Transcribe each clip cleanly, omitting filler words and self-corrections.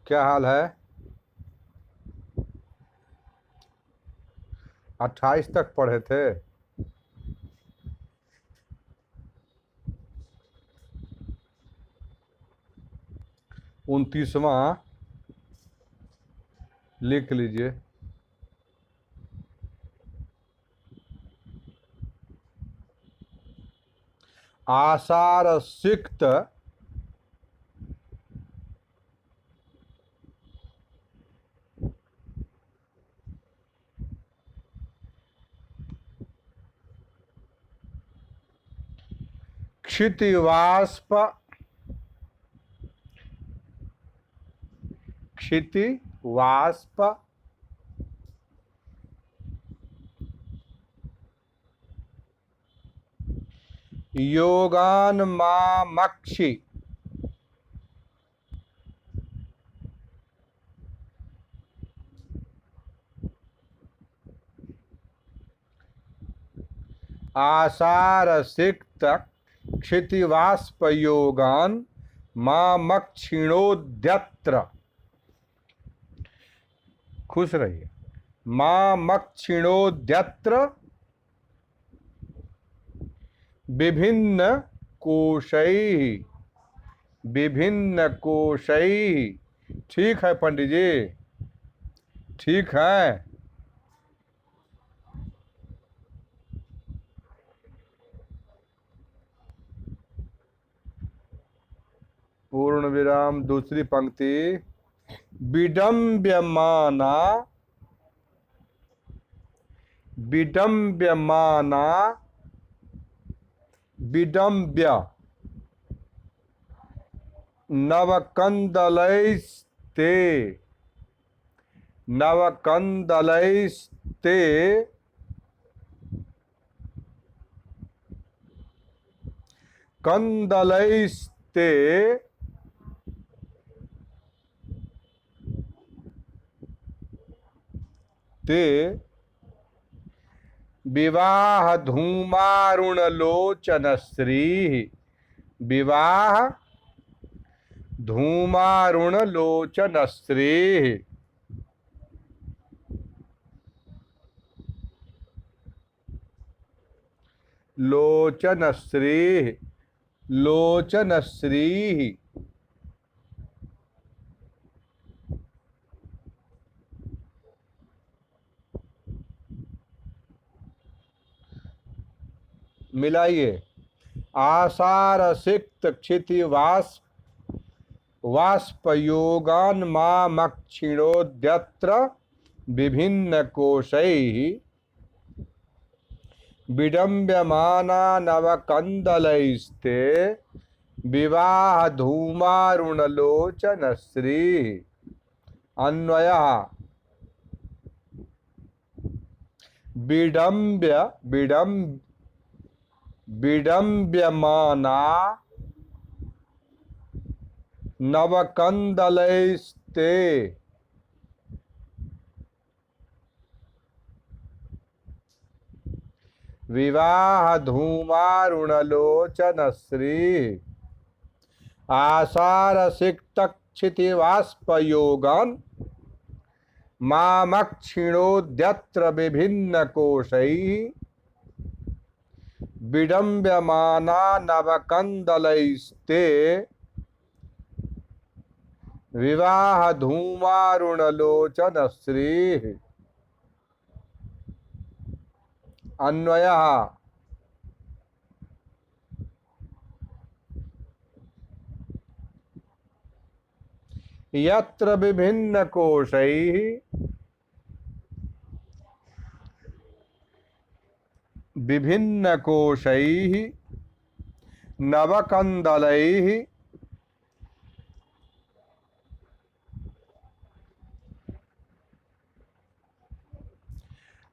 क्या हाल है? 28 तक पढ़े थे। 29वां लिख लीजिए। आषाढ़ सिक्त क्षितिवाष्प क्षितिवाष्प योगान्मामक्षि आषाढ़ सिक्त क्षितिवाष्प योगान मामक्षिणोद्यत्र। खुश रहिए। मामक्षिणोद्यत्र विभिन्न कोशैः विभिन्न कोशैः। ठीक है पंडित जी, ठीक है। पूर्ण विराम दूसरी पंक्ति। विडम्ब्यमाना विडम्ब्यमाना विडम्ब्य नवकंदलैस्ते नवकंदलैस्ते कंदलैस्ते ते विवाह धूमारुणलोचनश्री विवाह धूमारुणलोचनश्री। लोचनश्री लोचनश्री मिलाइए। आषाढ़ सिक्त क्षिति वाष्पयोगान मामक्षिणोद्यत्र विभिन्न कोशैः विडम्ब्यमाना नवकंदलैस्ते विवाह धूमारुणलोचनश्री। अन्वयः विडम्ब्यमाना नवकंदलैस्ते विवाह धूमारुणलोचनश्री। आषाढ़ सिक्त क्षितिवाष्पयोगान मामक्षिणोद्यत्र विभिन्न कोशैः विडम्ब्यमाना नवकंदलैस्ते विवाह धूमारुणलोचनश्री। अन्वयः यत्र विभिन्न कोशैः विभिन्न कोशैः नवकंदलैः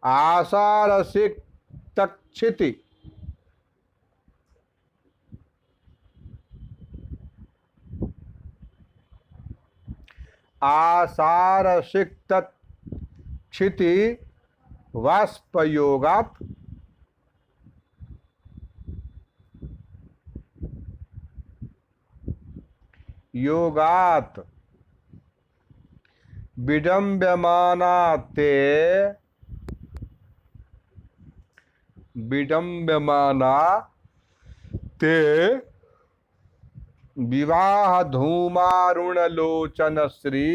आषाढ़ सिक्त क्षिति आषाढ़ सिक्त क्षिति वाष्पयोगात् योगात् विडम्ब्यमाना ते विडम्ब्यमाना ते विवाह धूमारुण लोचन श्री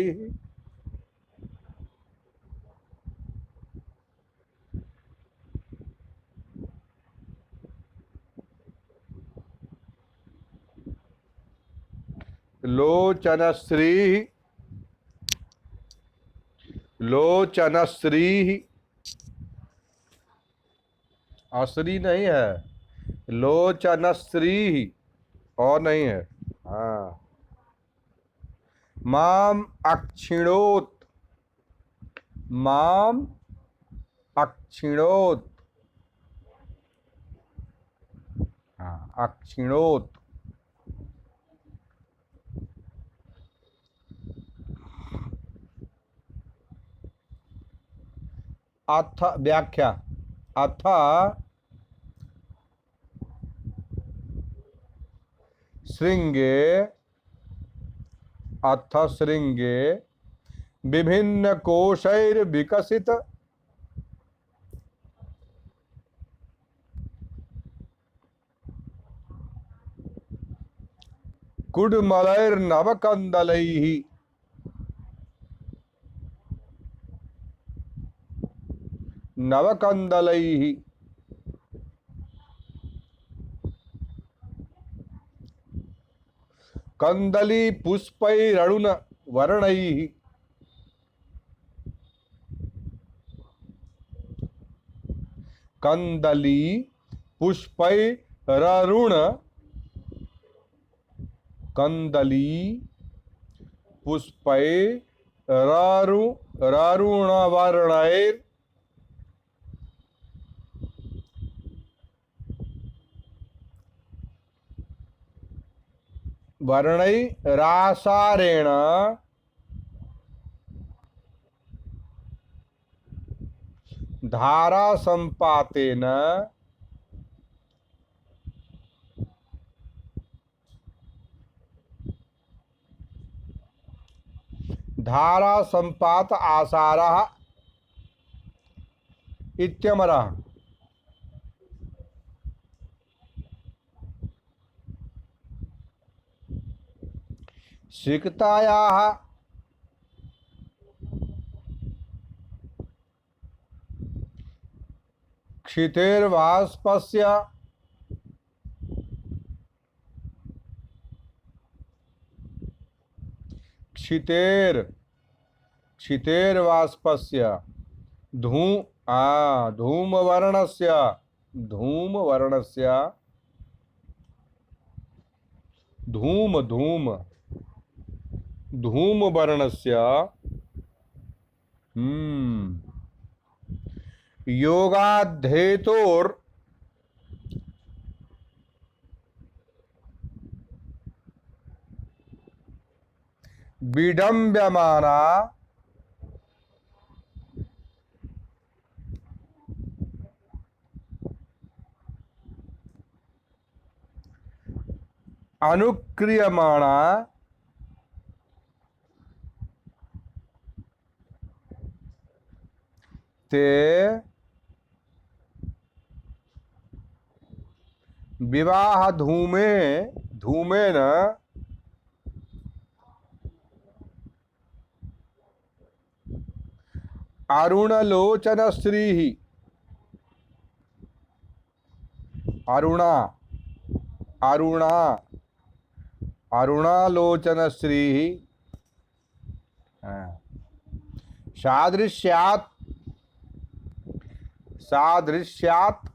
लोचन श्री लोचन श्री अश्री नहीं है, लोचन श्री और नहीं है। हाँ, माम अक्षिणोत, माम अक्षिणोत, हाँ अक्षिणोत। अथ व्याख्या, अथ श्रृंगे, अथ श्रृंगे विभिन्न कोशैर विकसित कुडमलैर नवकंदलैः नवकंदलैः कंदली पुष्पैररुण वर्णैः कंदली पुष्पैररुण कंदली पुष्पैररुण वर्णैर वर्णैरासारेण धारा संपातेन धारा संपात आसारः इत्यमरः। सिक्तायाः क्षितेर्वाष्पस्य क्षितेर्वाष्पस्य धूमवर्णस्य धूमवर्णस्य योगाद्धेतोर विडम्ब्यमाना अनुक्रियमाणा ते विवाह धूमेन अरुणलोचन श्री अरुणालोचन श्री सादृश्यात्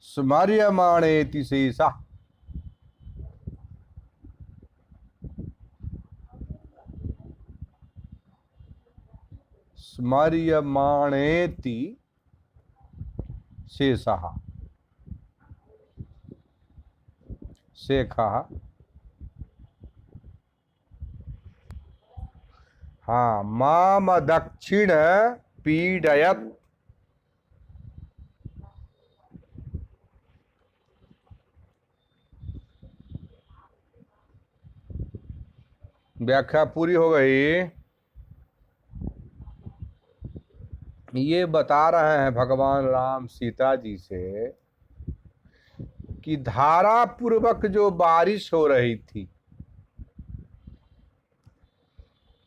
स्मर्यमाणेति शेषः। स्मर्यमाणेति शेषः शेखः। हाँ, माम दक्षिण पीडयत् व्याख्या पूरी हो गई। ये बता रहे हैं भगवान राम सीता जी से कि धारा पूर्वक जो बारिश हो रही थी,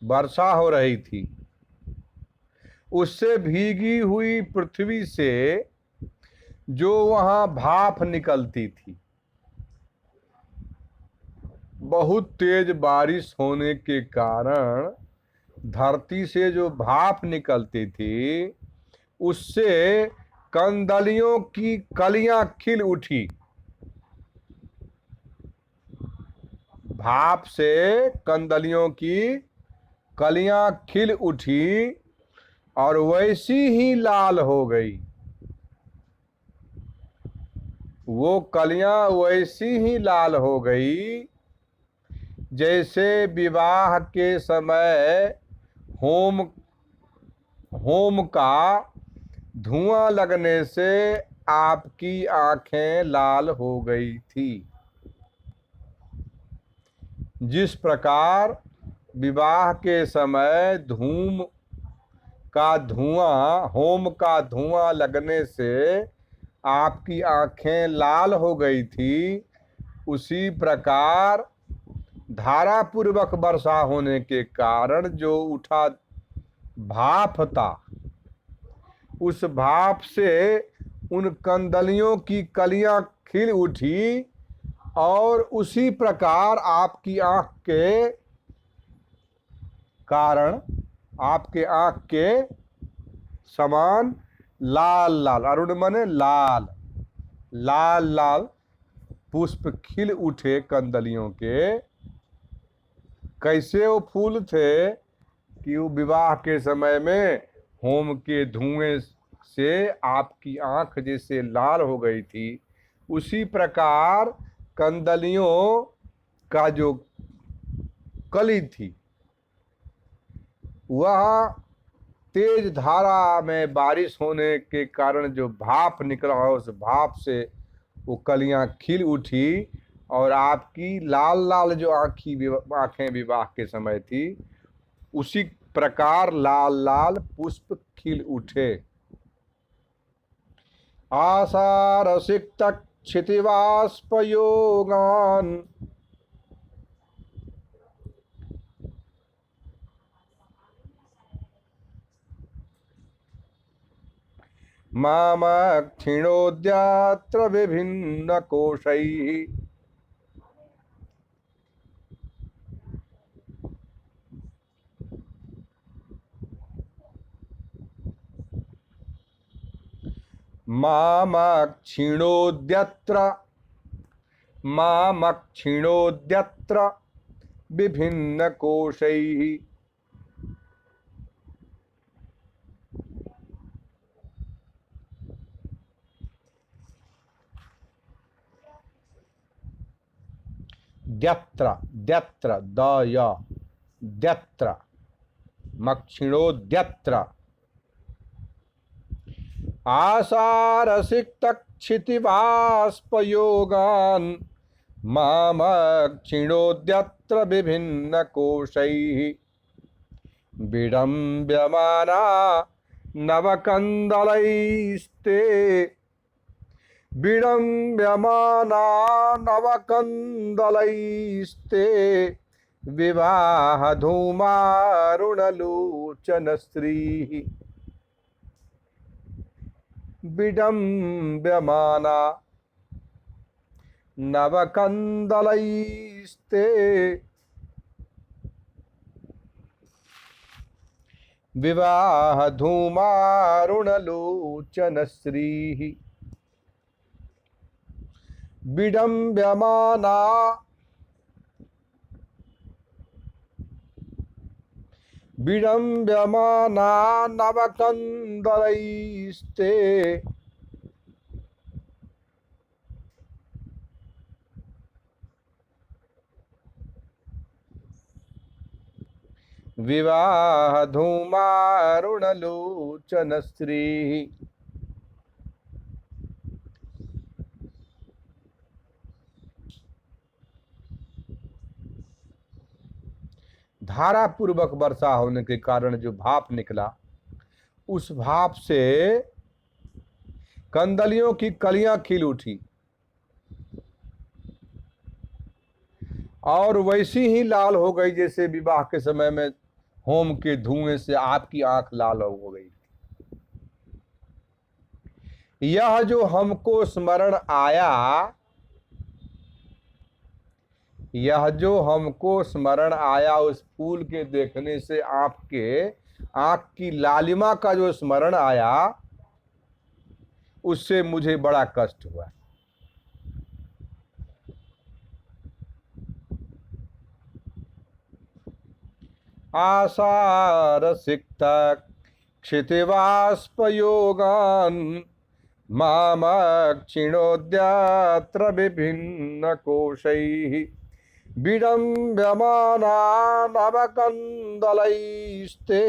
वर्षा हो रही थी, उससे भीगी हुई पृथ्वी से जो वहां भाप निकलती थी, बहुत तेज बारिश होने के कारण धरती से जो भाप निकलती थी, उससे कंदलियों की कलियां खिल उठी। भाप से कंदलियों की कलियां खिल उठी और वैसी ही लाल हो गई। वो कलियां वैसी ही लाल हो गई जैसे विवाह के समय होम होम का धुआं लगने से आपकी आंखें लाल हो गई थी। जिस प्रकार विवाह के समय होम का धुआं लगने से आपकी आंखें लाल हो गई थी, उसी प्रकार धारापूर्वक वर्षा होने के कारण जो उठा भाप था, उस भाप से उन कंदलियों की कलियां खिल उठी और उसी प्रकार आपकी आंख के कारण, आपके आंख के समान लाल लाल, अरुण मने लाल, लाल लाल पुष्प खिल उठे कंदलियों के। कैसे वो फूल थे कि वो विवाह के समय में होम के धुएं से आपकी आंख जैसे लाल हो गई थी, उसी प्रकार कंदलियों का जो कली थी, वह तेज धारा में बारिश होने के कारण जो भाप निकला, उस भाप से वो कलियां खिल उठी और आपकी लाल लाल जो आंखें विवाह के समय थी, उसी प्रकार लाल लाल पुष्प खिल उठे। आसार सिक्त क्षितिवाष्पयोगान मामक्षिणोद्यात्र विभिन्न कोशैः मामक्षिणोद्यत्र विभिन्न कोशैः। द्यत्र द्यत्र दय द्यत्र मक्षिणोद्यत्र आसारसिक्त क्षितिवाष्पयोगान् मामक्षिणोद्यत्र विभिन्न कोशैः विडम्ब्यमाना नवकन्दलैस्ते विडम्ब्यमाना नवकन्दलैस्ते विवाहधूमारुणलोचनश्रीः विडम्ब्यमाना नवकन्दलैस्ते विवाहधूमारुणलोचनश्रीः विडम्ब्यमाना विडम्ब्यमाना नवकन्दलैस्ते विवाहधूमारुणलोचनश्रीः। धारा पूर्वक वर्षा होने के कारण जो भाप निकला, उस भाप से कंदलियों की कलियां खिल उठी और वैसी ही लाल हो गई जैसे विवाह के समय में होम के धुएं से आपकी आंख लाल हो गई। यह जो हमको स्मरण आया, यह जो हमको स्मरण आया उस फूल के देखने से आपके आंख की लालिमा का जो स्मरण आया, उससे मुझे बड़ा कष्ट हुआ। आसार सिक्त क्षितिवाष्पयोगान् मामक्षिणोद्यत्र विभिन्न कोशैः विडम्ब्यमाना नवकन्दलैस्ते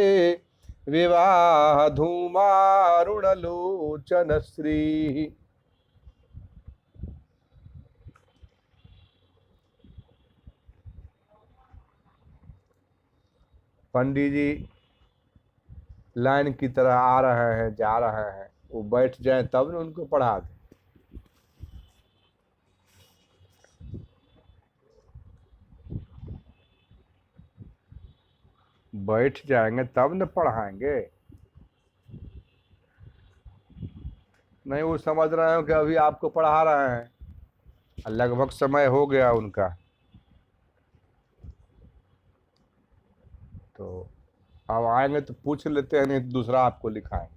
विवाह धूमारुणलोचन श्री। पंडित जी लाइन की तरह आ रहे हैं, जा रहे हैं, वो बैठ जाए तब न उनको पढ़ा दे। बैठ जाएंगे तब न पढ़ाएंगे। नहीं, वो समझ रहे हो कि अभी आपको पढ़ा रहे हैं, लगभग समय हो गया उनका, तो अब आएंगे तो पूछ लेते हैं, नहीं तो दूसरा आपको लिखाएंगे।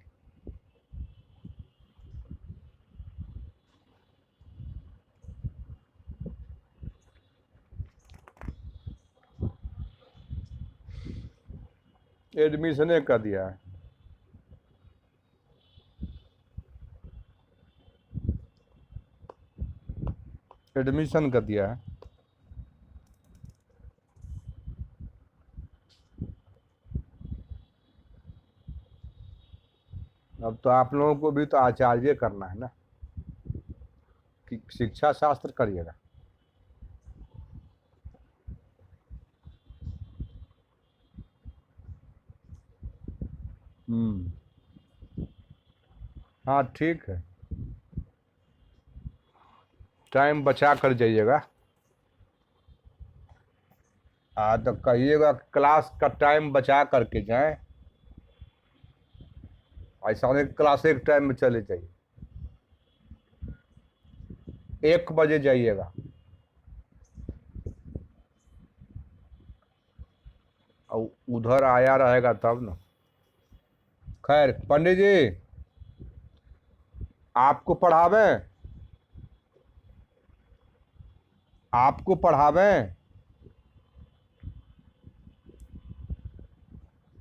एडमिशन कर दिया है। एडमिशन कर दिया है। अब तो आप लोगों को भी तो आचार्य करना है ना, कि शिक्षा शास्त्र करिएगा। हाँ ठीक है, टाइम बचा कर जाइएगा। तो कहिएगा क्लास का टाइम बचा करके जाएं, ऐसा नहीं क्लास एक टाइम में चले जाइए। 1 बजे जाइएगा और उधर आया रहेगा तब ना। खैर पंडित जी, आपको पढ़ावें, आपको पढ़ावें।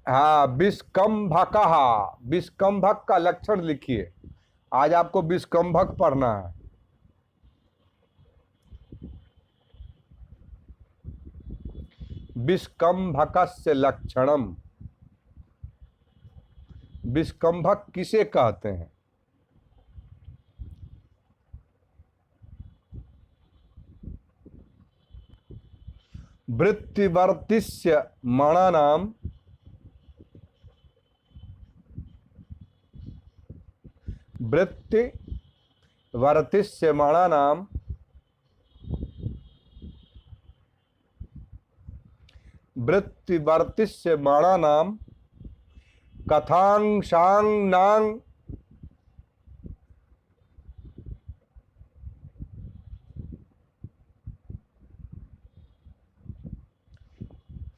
हाँ, विस्कंभकः, विस्कंभक का लक्षण लिखिए। आज आपको विस्कंभक पढ़ना है। विस्कंभकस्य लक्षणम, विस्कंभक किसे कहते हैं? वृत्तिवर्तिस्य मणानाम, वृत्तिवर्तिस्य मणानाम वृत्तिवर्तिस्य मणानाम कथांशांनां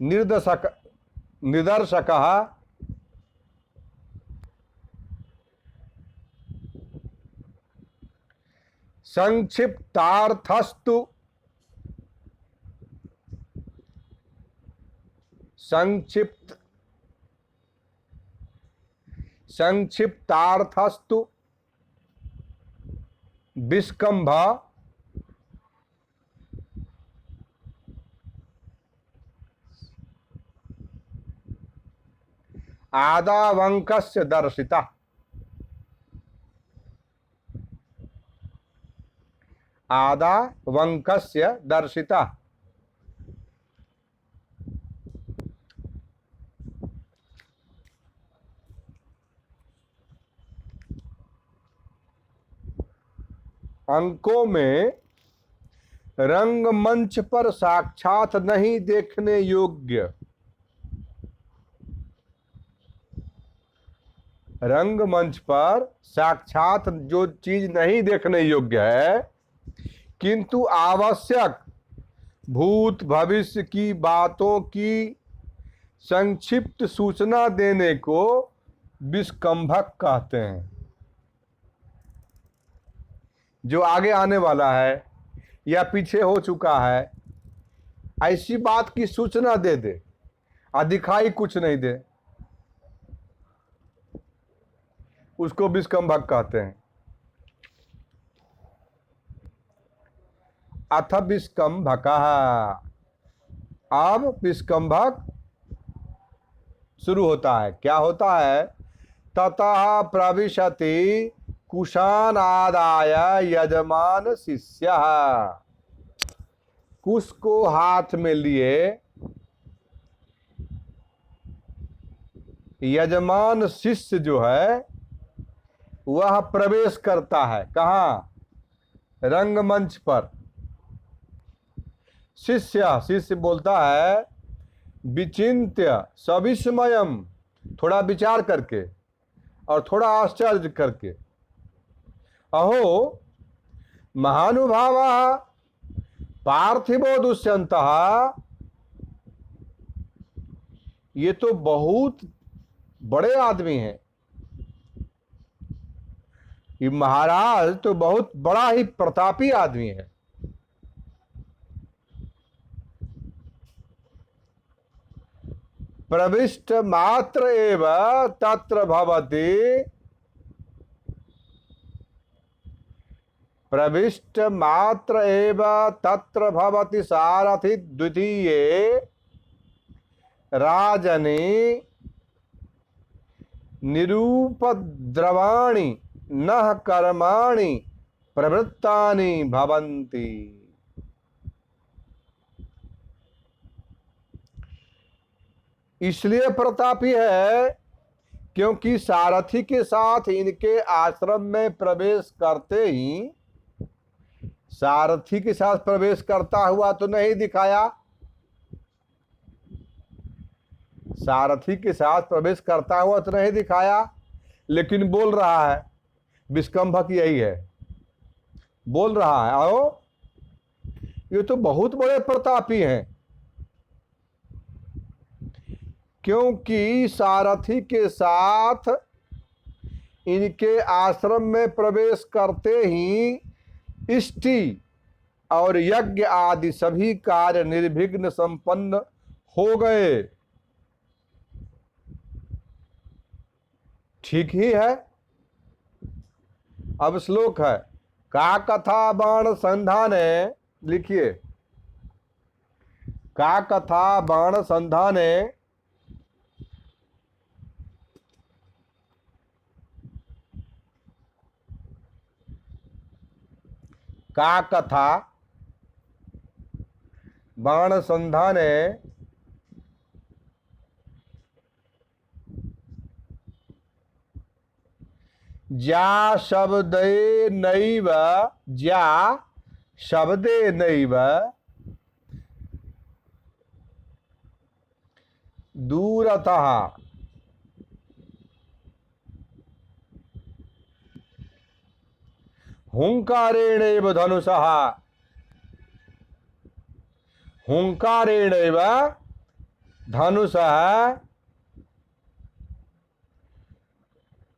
निर्दशक निदर्शकः संक्षिप्तार्थस्तु संक्षिप्तार्थस्तु विस्कंभ आदावंकस्य दर्शिता, आदावंकस्य दर्शिता। अंकों में रंगमंच पर साक्षात नहीं देखने योग्य, रंगमंच पर साक्षात जो चीज नहीं देखने योग्य है, किंतु आवश्यक भूत भविष्य की बातों की संक्षिप्त सूचना देने को विस्कंभक कहते हैं। जो आगे आने वाला है या पीछे हो चुका है, ऐसी बात की सूचना दे दे और दिखाई कुछ नहीं दे, उसको विस्कंभक कहते हैं। अथ विस्कंभकः, अब विस्कंभक शुरू होता है। क्या होता है? ततः प्रविशति कुशान आदाय यजमान शिष्य, कुश को हाथ में लिए यजमान शिष्य जो है वह प्रवेश करता है। कहाँ? रंगमंच पर। शिष्य बोलता है विचिन्त्य सविस्मयम्, थोड़ा विचार करके और थोड़ा आश्चर्य करके, अहो महानुभावः पार्थिवो दुष्यन्तः, ये तो बहुत बड़े आदमी हैं, ये महाराज तो बहुत बड़ा ही प्रतापी आदमी है। प्रविष्ट मात्र एव तत्र भवति, प्रविष्ट मात्र एव तत्र भवति सारथि द्वितीये राजने निरूपद्रवाणि नः कर्माणि प्रवृत्तानि भवन्ति। इसलिए प्रतापी है क्योंकि सारथी के साथ इनके आश्रम में प्रवेश करते ही, सारथी के साथ प्रवेश करता हुआ तो नहीं दिखाया, सारथी के साथ प्रवेश करता हुआ तो नहीं दिखाया, लेकिन बोल रहा है। विस्कंभक यही है, बोल रहा है आओ ये तो बहुत बड़े प्रतापी हैं, क्योंकि सारथी के साथ इनके आश्रम में प्रवेश करते ही इष्टि और यज्ञ आदि सभी कार्य निर्विघ्न संपन्न हो गए। ठीक ही है। अब श्लोक है, का कथा बाण संधाने, लिखिए, का कथा बाण संधाने का कथा बाण संधाने ज्या शब्दे नैव, ज्या शब्दे नैव दूरतः हुंकारेणैव धनुषः, हुंकारेणैव धनुषः,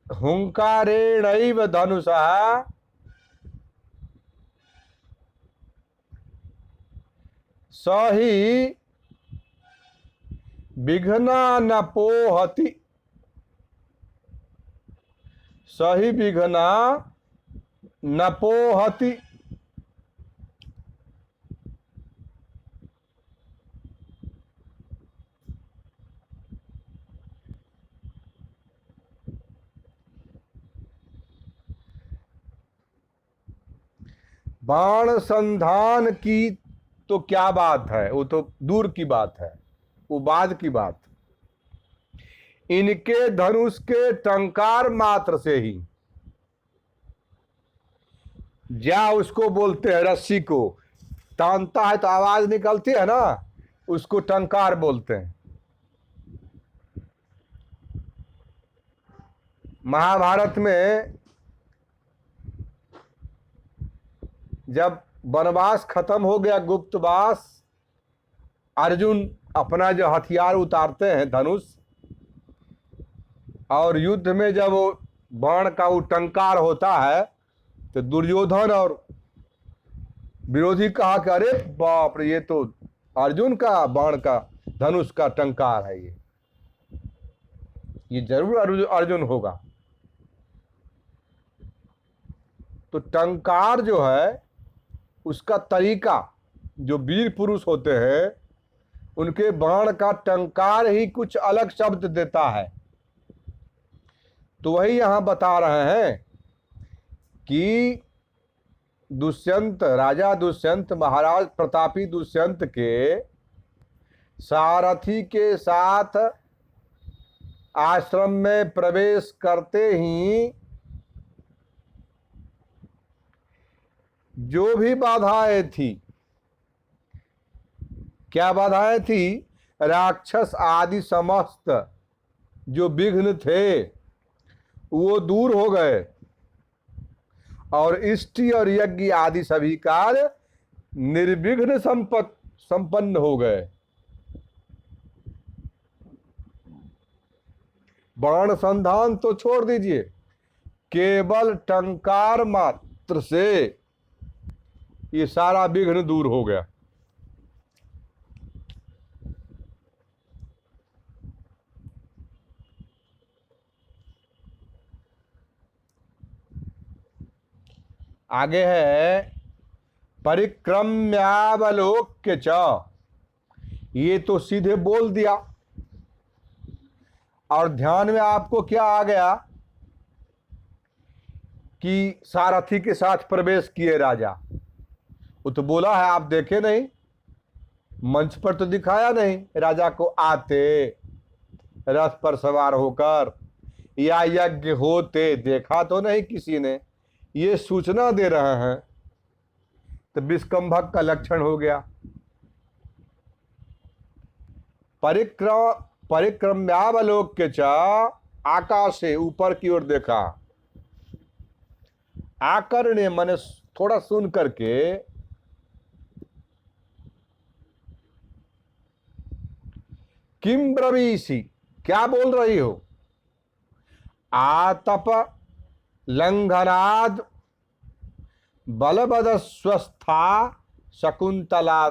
हुंकारेणैव धनुषः सही विघ्ना न पोहति, सही विघ्ना न पोहति। बाण संधान की तो क्या बात है, वो तो दूर की बात है, वो बाद की बात। इनके धनुष के टंकार मात्र से ही जा उसको बोलते हैं, रस्सी को तानता है तो आवाज निकलती है ना, उसको टंकार बोलते हैं। महाभारत में जब वनवास खत्म हो गया, गुप्तवास, अर्जुन अपना जो हथियार उतारते हैं धनुष, और युद्ध में जब वो बाण का वो टंकार होता है तो दुर्योधन और विरोधी कहा कि अरे बाप रे, ये तो अर्जुन का बाण का धनुष का टंकार है, ये जरूर अर्जुन होगा। तो टंकार जो है उसका तरीका, जो वीर पुरुष होते हैं उनके बाण का टंकार ही कुछ अलग शब्द देता है। तो वही यहां बता रहे हैं कि दुष्यंत, राजा दुष्यंत, महाराज प्रतापी दुष्यंत के सारथी के साथ आश्रम में प्रवेश करते ही जो भी बाधाएं थी, क्या बाधाएं थी, राक्षस आदि समस्त जो विघ्न थे वो दूर हो गए, और इष्टि और यज्ञ आदि सभी कार्य निर्विघ्न संपन्न हो गए। बाण संधान तो छोड़ दीजिए, केवल टंकार मात्र से ये सारा विघ्न दूर हो गया। आगे है परिक्रम्यावलोक्य च, ये तो सीधे बोल दिया, और ध्यान में आपको क्या आ गया कि सारथी के साथ प्रवेश किए राजा। वो तो बोला है, आप देखे नहीं, मंच पर तो दिखाया नहीं राजा को आते रथ पर सवार होकर, या यज्ञ होते देखा तो नहीं किसी ने, ये सूचना दे रहे हैं। तो विस्कंभक का लक्षण हो गया। परिक्रम्यावलोक्य च, आकाश से ऊपर की ओर देखा, आकर्ण्य मन थोड़ा सुन करके, किम ब्रवीसी, क्या बोल रही हो, आतप लंघनाद बलबद स्वस्था शकुंतला,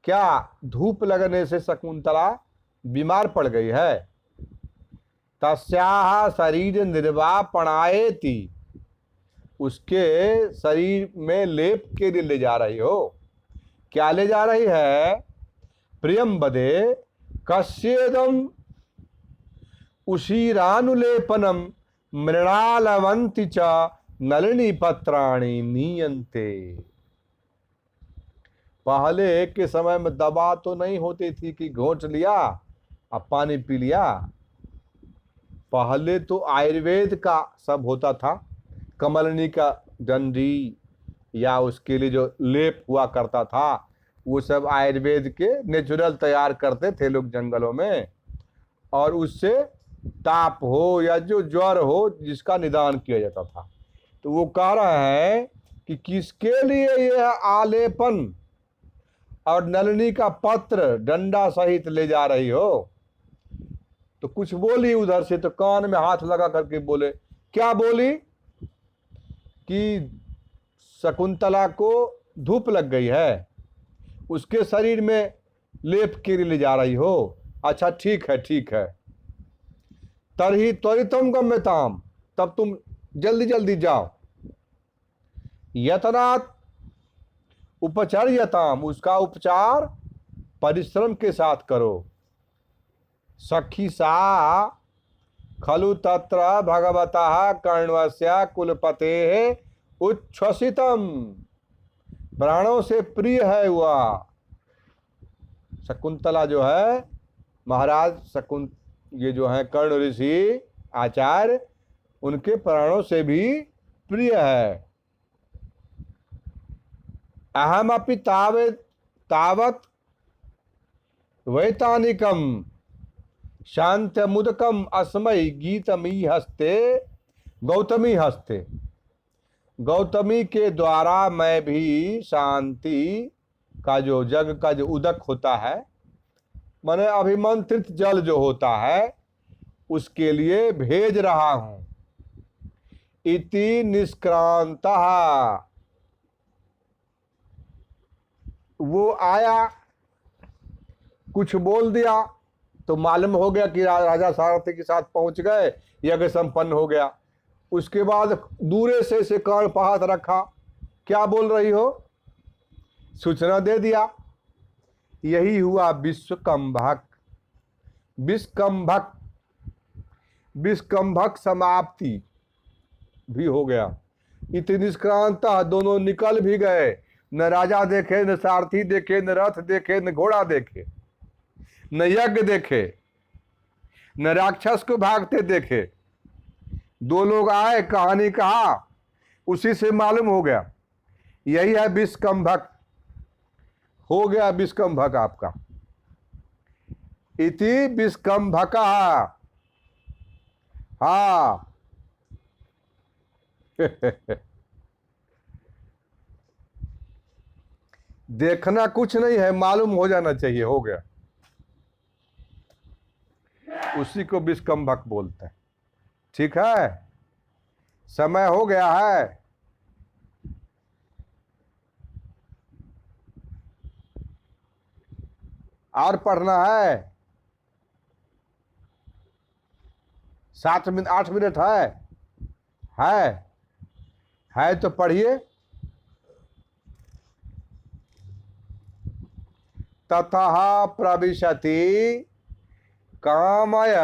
क्या धूप लगने से शकुंतला बीमार पड़ गई है। तस्याः शरीर निर्वापणायेति, उसके शरीर में लेप के लिए ले जा रही हो, क्या ले जा रही है, प्रियम बदे कस्येदम उशीरानुलेपनम मृणालवंति च नलिनी पत्राणि नीयन्ते। पहले के समय में दवा तो नहीं होती थी कि घोंट लिया अब पानी पी लिया, पहले तो आयुर्वेद का सब होता था, कमलनी का डंडी या उसके लिए जो लेप हुआ करता था, वो सब आयुर्वेद के नेचुरल तैयार करते थे लोग जंगलों में, और उससे ताप हो या जो ज्वर हो जिसका निदान किया जाता था। तो वो कह रहा है कि किसके लिए यह आलेपन और नलिनी का पत्र डंडा सहित ले जा रही हो। तो कुछ बोली उधर से, तो कान में हाथ लगा करके बोले, क्या बोली कि शकुंतला को धूप लग गई है, उसके शरीर में लेप के लिए ले जा रही हो। अच्छा ठीक है ठीक है, तरही त्वरितम गम्यताम, तब तुम जल्दी जल्दी जाओ। यतनात् उपचर्यताम, उसका उपचार परिश्रम के साथ करो। सखी सा खलु तत्र भगवतः कर्णवस्य कुलपते उच्छ्वसितम, प्राणों से प्रिय है वह शकुंतला जो है, महाराज ये जो है कर्ण ऋषि आचार्य, उनके प्राणों से भी प्रिय है। अहमपि तावत् वैतानिकम शांतमुदकम अस्मै गीतमी हस्ते गौतमी हस्ते। गौतमी के द्वारा मैं भी शांति का जो जग का जो उदक होता है, माने अभिमंत्रित जल जो होता है, उसके लिए भेज रहा हूं। इति निष्क्रांतः, वो आया, कुछ बोल दिया तो मालूम हो गया कि राजा सारथी के साथ पहुंच गए, यज्ञ संपन्न हो गया। उसके बाद दूरे से कान पर हाथ रखा, क्या बोल रही हो, सूचना दे दिया। यही हुआ विश्वकंभक। विश्वकंभक, विश्वकंभक समाप्ति भी हो गया। इतनी निष्क्रांत, दोनों निकल भी गए। न राजा देखे, न सारथी देखे, न रथ देखे, न घोड़ा देखे, न यज्ञ देखे, न राक्षस को भागते देखे। दो लोग आए, कहानी कहा, उसी से मालूम हो गया। यही है विश्वकंभक, हो गया विश्वकंभक आपका। इति विश्वकंभक। हाँ देखना कुछ नहीं है, मालूम हो जाना चाहिए, हो गया। उसी को विश्वकंभक बोलते हैं। ठीक है, समय हो गया है। और पढ़ना है, 8 मिनट है तो पढ़िए। ततः प्रविशति कामय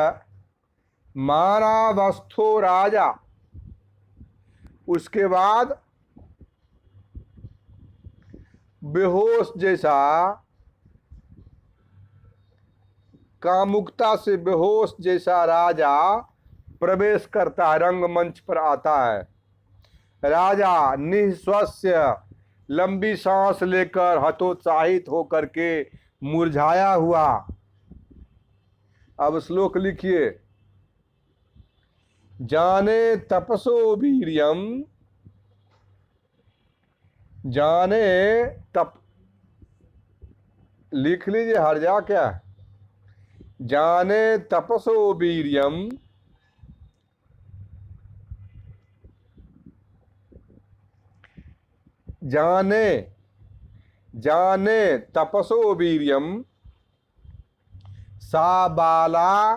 मानवस्थो राजा। उसके बाद बेहोश जैसा, कामुकता से बेहोश जैसा राजा प्रवेश करता है, रंगमंच पर आता है। राजा निःश्वस्य, लंबी सांस लेकर हतोत्साहित होकर के मुरझाया हुआ। अब श्लोक लिखिए। जाने तपसो वीर्यम, जाने तप, लिख लीजिए, हर्जा क्या है। जाने तपसो वीर्यम, जाने जाने तपसो वीर्यम, सा बाला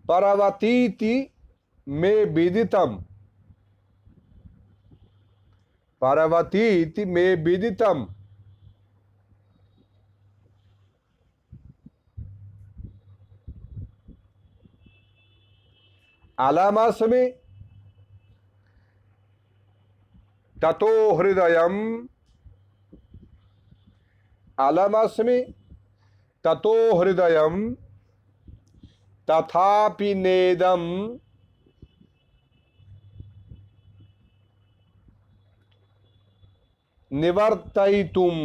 परवतीति मे विदितम, परवतीति मे विदितम। अलमस्मि ततो हृदयम, अलमस्मि ततो हृदयम तथापि नेदम निवर्तयितुम।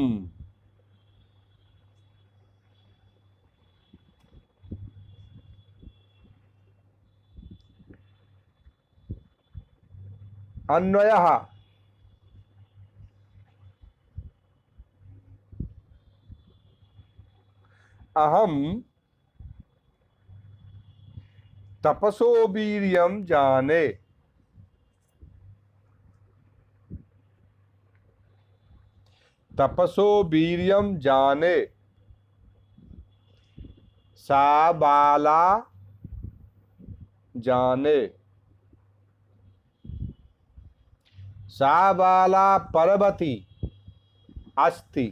अन्वयः, अहम तपसो वीर्यम जाने, तपसो वीर्यम जाने, सा बाला जाने, सा बाला पर्वती अस्ति।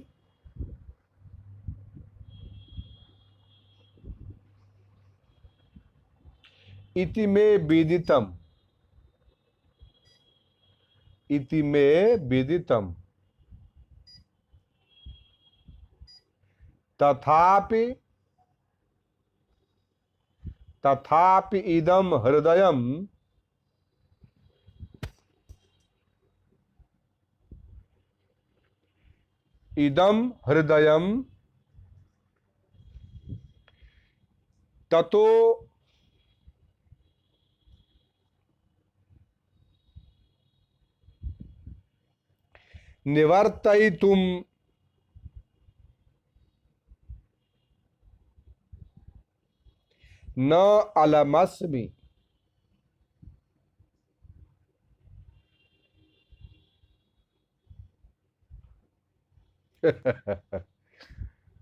इति मे विदितम, इति मे विदितम। तथापि, तथापि इदम हृदयम इदम हृदयम ततो निवर्तयितुम न अलमस्मि।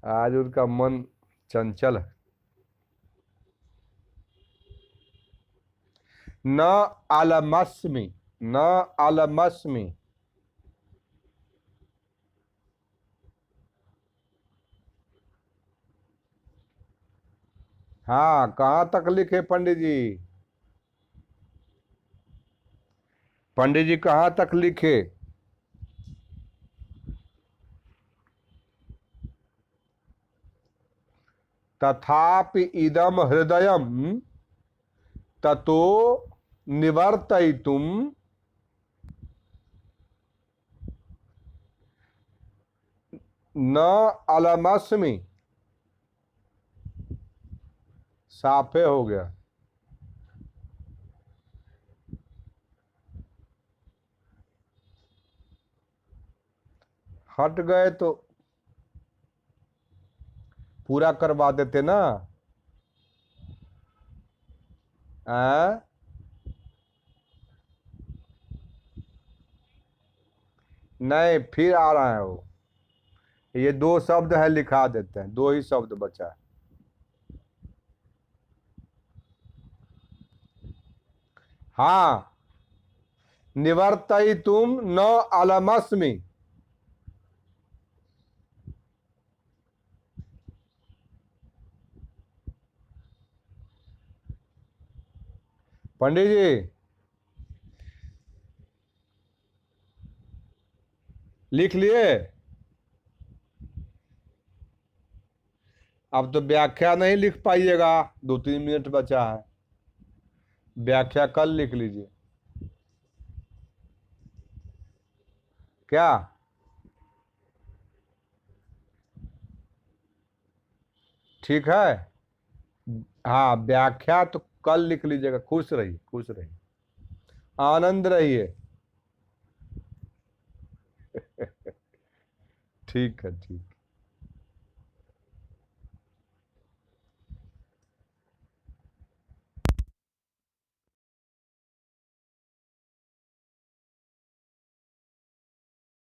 आज उनका मन चंचल है। न अलमस्मि, न अलमस्मि। हाँ, कहाँ तक लिखे पंडित जी? पंडित जी कहाँ तक लिखे? तथापि इदम हृदयम ततो निवर्तयितुम न अलमस्मि। साफे हो गया। हट गए तो पूरा करवा देते ना। आ? नहीं, फिर आ रहा है वो। ये दो शब्द है, लिखा देते हैं, दो ही शब्द बचा है। हाँ, निवर्तयितुम न अलमस्मि। पंडित जी लिख लिए? अब तो व्याख्या नहीं लिख पाइएगा, 2-3 मिनट बचा है। व्याख्या कल लिख लीजिए। क्या? ठीक है। हाँ, व्याख्या तो कल लिख लीजिएगा। खुश रहिए, खुश रहिए, आनंद रहिए। ठीक है, ठीक।